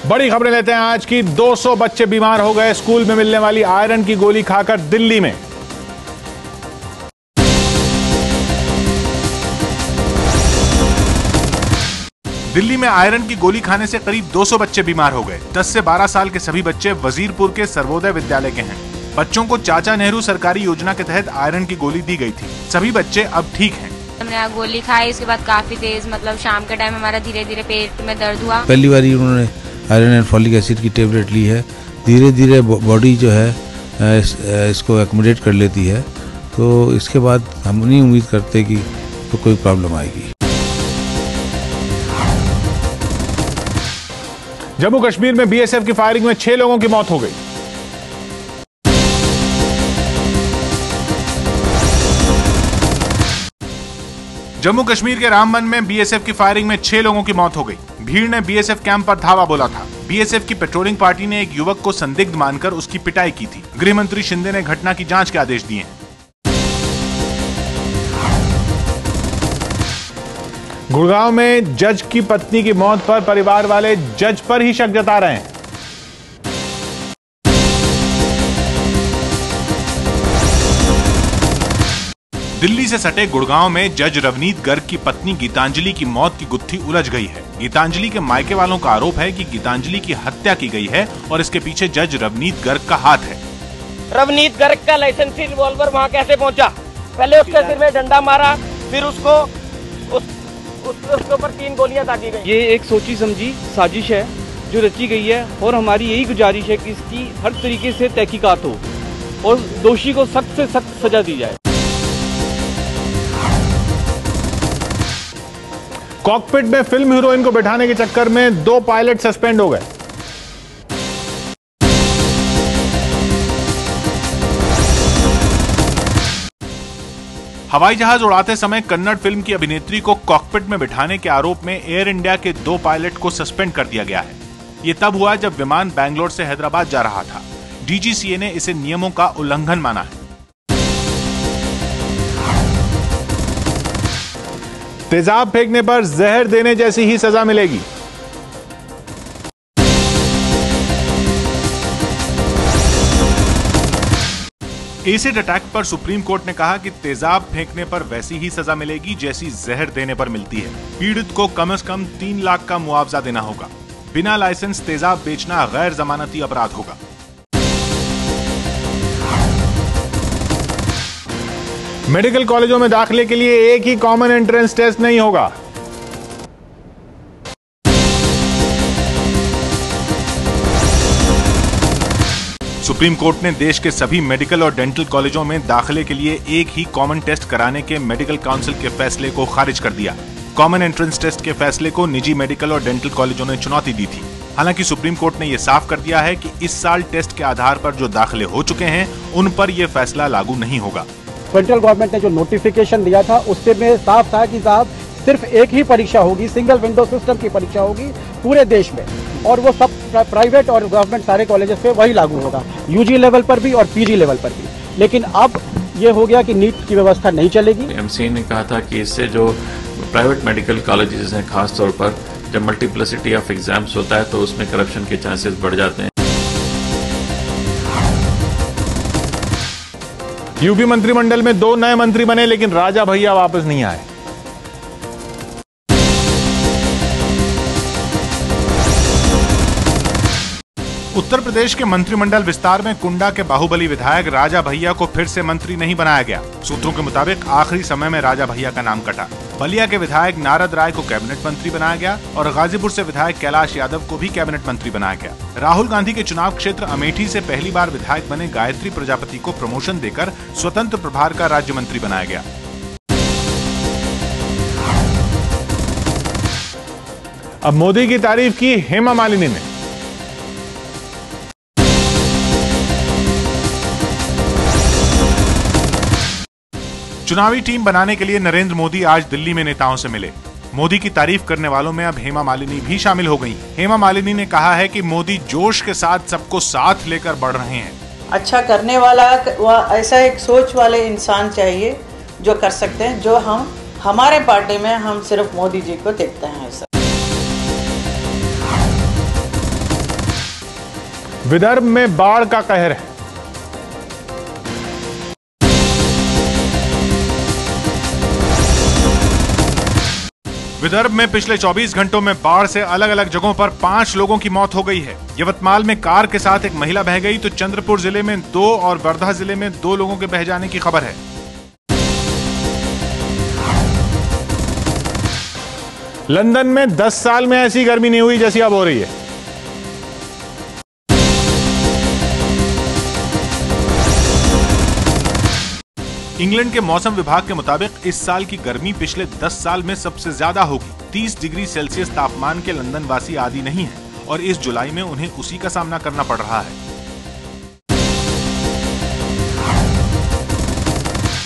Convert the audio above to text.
बड़ी खबरें लेते हैं आज की। 200 बच्चे बीमार हो गए स्कूल में मिलने वाली आयरन की गोली खाकर दिल्ली में। दिल्ली में आयरन की गोली खाने से करीब 200 बच्चे बीमार हो गए। 10 से 12 साल के सभी बच्चे वजीरपुर के सर्वोदय विद्यालय के हैं। बच्चों को चाचा नेहरू सरकारी योजना के तहत आयरन की गोली दी गई थी। सभी बच्चे अब ठीक हैं। हमने गोली खाई, उसके बाद काफी तेज शाम के टाइम हमारा धीरे धीरे पेट में दर्द हुआ। पहली बार उन्होंने आयरन एंड फॉलिक एसिड की टेबलेट ली है। धीरे धीरे बॉडी जो है इसको एकोमोडेट कर लेती है, तो इसके बाद हम नहीं उम्मीद करते कि तो कोई प्रॉब्लम आएगी। जम्मू कश्मीर में बीएसएफ की फायरिंग में 6 लोगों की मौत हो गई। जम्मू कश्मीर के रामबन में बीएसएफ की फायरिंग में 6 लोगों की मौत हो गई। भीड़ ने बीएसएफ कैंप पर धावा बोला था। बीएसएफ की पेट्रोलिंग पार्टी ने एक युवक को संदिग्ध मानकर उसकी पिटाई की थी। गृह मंत्री शिंदे ने घटना की जांच के आदेश दिए। गुड़गांव में जज की पत्नी की मौत पर परिवार वाले जज पर ही शक जता रहे हैं। दिल्ली से सटे गुड़गांव में जज रवनीत गर्ग की पत्नी गीतांजलि की मौत की गुत्थी उलझ गई है। गीतांजलि के मायके वालों का आरोप है कि गीतांजलि की हत्या की गई है और इसके पीछे जज रवनीत गर्ग का हाथ है। रवनीत गर्ग का लाइसेंसी रिवॉल्वर वहां कैसे पहुंचा? पहले उसके सिर में डंडा मारा, फिर उसको उसके ऊपर 3 गोलियां दागी गई। ये एक सोची समझी साजिश है जो रची गई है और हमारी यही गुजारिश है कि इसकी हर तरीके से तहकीकात हो और दोषी को सख्त से सख्त सजा दी जाए। कॉकपिट में फिल्म हीरोइन को बैठाने के चक्कर में 2 पायलट सस्पेंड हो गए। हवाई जहाज उड़ाते समय कन्नड़ फिल्म की अभिनेत्री को कॉकपिट में बिठाने के आरोप में एयर इंडिया के 2 पायलट को सस्पेंड कर दिया गया है। ये तब हुआ जब विमान बेंगलोर से हैदराबाद जा रहा था। डीजीसीए ने इसे नियमों का उल्लंघन माना है। तेजाब फेंकने पर जहर देने जैसी ही सजा मिलेगी। एसिड अटैक पर सुप्रीम कोर्ट ने कहा कि तेजाब फेंकने पर वैसी ही सजा मिलेगी जैसी जहर देने पर मिलती है। पीड़ित को कम से कम 3 लाख का मुआवजा देना होगा। बिना लाइसेंस तेजाब बेचना गैर जमानती अपराध होगा। मेडिकल कॉलेजों में दाखिले के लिए एक ही कॉमन एंट्रेंस टेस्ट नहीं होगा। सुप्रीम कोर्ट ने देश के सभी मेडिकल और डेंटल कॉलेजों में दाखिले के लिए एक ही कॉमन टेस्ट कराने के मेडिकल काउंसिल के फैसले को खारिज कर दिया। कॉमन एंट्रेंस टेस्ट के फैसले को निजी मेडिकल और डेंटल कॉलेजों ने चुनौती दी थी। हालांकि सुप्रीम कोर्ट ने यह साफ कर दिया है कि इस साल टेस्ट के आधार पर जो दाखिले हो चुके हैं उन पर यह फैसला लागू नहीं होगा। सेंट्रल गवर्नमेंट ने जो नोटिफिकेशन दिया था उससे में साफ था कि साहब सिर्फ एक ही परीक्षा होगी, सिंगल विंडो सिस्टम की परीक्षा होगी पूरे देश में, और वो सब प्राइवेट और गवर्नमेंट सारे कॉलेजेस पे वही लागू होगा, यूजी लेवल पर भी और पीजी लेवल पर भी। लेकिन अब ये हो गया कि नीट की व्यवस्था नहीं चलेगी। एमसी ने कहा था कि इससे जो प्राइवेट मेडिकल कॉलेजेस हैं, खास तौर पर जब मल्टीप्लिसिटी ऑफ एग्जाम्स होता है तो उसमें करप्शन के चांसेस बढ़ जाते हैं। यूपी मंत्रिमंडल में 2 नए मंत्री बने लेकिन राजा भैया वापस नहीं आए। उत्तर प्रदेश के मंत्रिमंडल विस्तार में कुंडा के बाहुबली विधायक राजा भैया को फिर से मंत्री नहीं बनाया गया। सूत्रों के मुताबिक आखिरी समय में राजा भैया का नाम कटा। बलिया के विधायक नारद राय को कैबिनेट मंत्री बनाया गया और गाजीपुर से विधायक कैलाश यादव को भी कैबिनेट मंत्री बनाया गया। राहुल गांधी के चुनाव क्षेत्र अमेठी से पहली बार विधायक बने गायत्री प्रजापति को प्रमोशन देकर स्वतंत्र प्रभार का राज्य मंत्री बनाया गया। अब मोदी की तारीफ की हेमा मालिनी ने। चुनावी टीम बनाने के लिए नरेंद्र मोदी आज दिल्ली में नेताओं से मिले। मोदी की तारीफ करने वालों में अब हेमा मालिनी भी शामिल हो गई। हेमा मालिनी ने कहा है कि मोदी जोश के साथ सबको साथ लेकर बढ़ रहे हैं। अच्छा करने वाला ऐसा एक सोच वाले इंसान चाहिए जो कर सकते हैं, जो हमारे पार्टी में हम सिर्फ मोदी जी को देखते हैं। ऐसा विदर्भ में बाढ़ का कहर है। विदर्भ में पिछले 24 घंटों में बाढ़ से अलग अलग जगहों पर 5 लोगों की मौत हो गई है। यवतमाल में कार के साथ एक महिला बह गई तो चंद्रपुर जिले में 2 और वर्धा जिले में 2 लोगों के बह जाने की खबर है। लंदन में 10 साल में ऐसी गर्मी नहीं हुई जैसी अब हो रही है। इंग्लैंड के मौसम विभाग के मुताबिक इस साल की गर्मी पिछले 10 साल में सबसे ज्यादा होगी। 30 डिग्री सेल्सियस तापमान के लंदन वासी आदी नहीं है और इस जुलाई में उन्हें उसी का सामना करना पड़ रहा है।